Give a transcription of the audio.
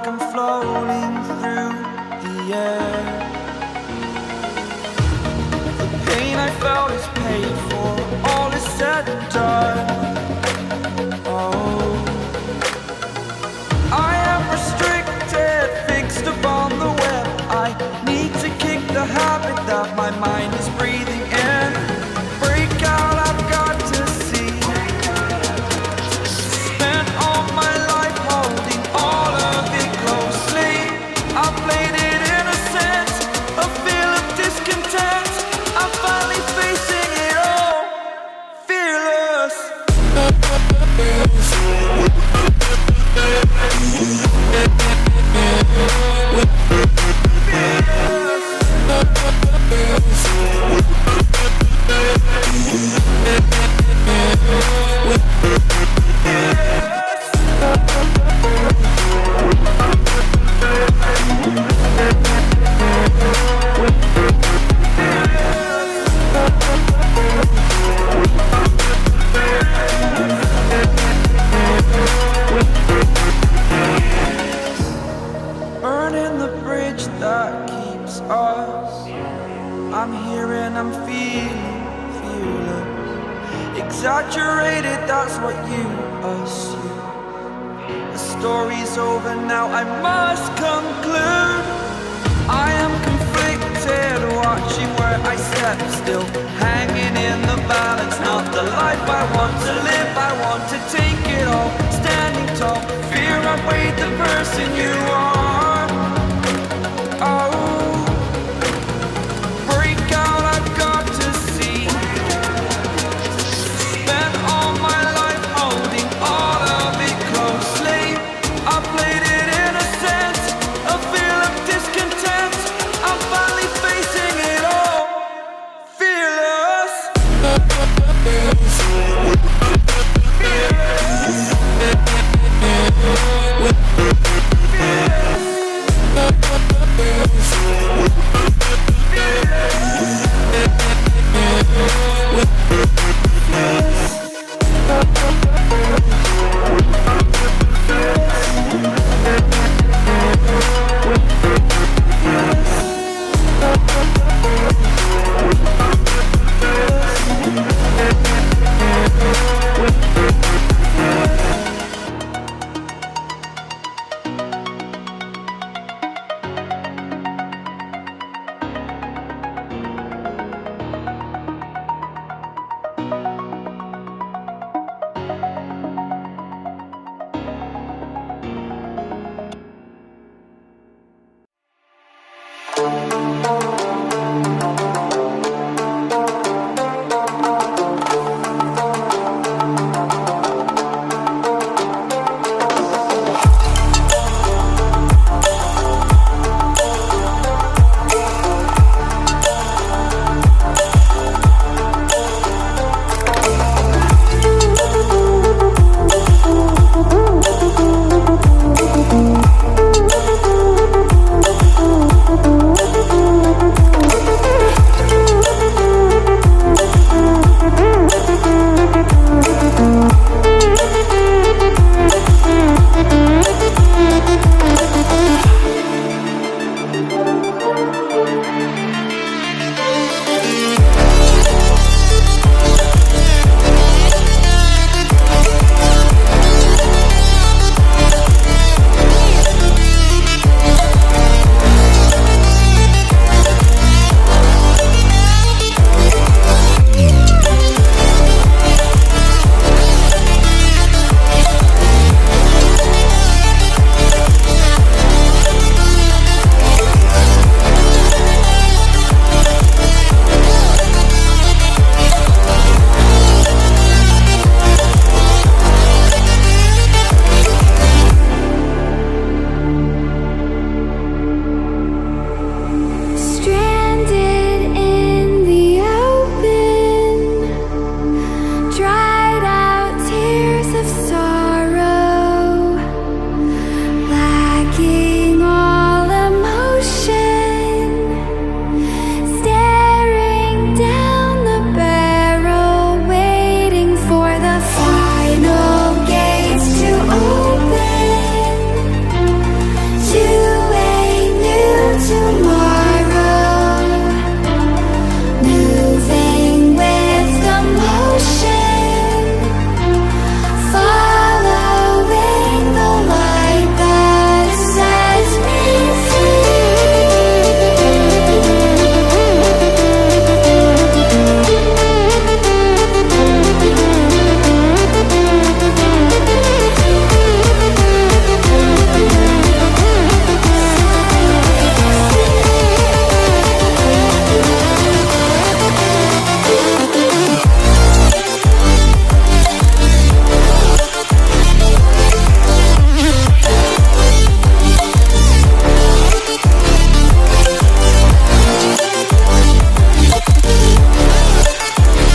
like I'm floating through the air. The pain I felt is paid for, all is said and done. Oh, I am restricted, fixed upon the web. I need to kick the habit that my mind is breathing in. Break out, I've got to see. Spent all my life holding all of it closely. I played it innocent, a feel of discontent. I'm finally facing it all, fearless. Burning the bridge that keeps us. I'm here and I'm feeling fearless. Exaggerated, that's what you assume. The story's over now, I must conclude. I am conflicted, watching where I step still, hanging in the balance. Not the life I want to live, I want to take it all. Standing tall, fear I weighed the person you are. Oh, break out, I've got to see. Spent all my life holding all of it closely. I played it innocent, a feel of discontent. I'm finally facing it all, fearless. Fearless.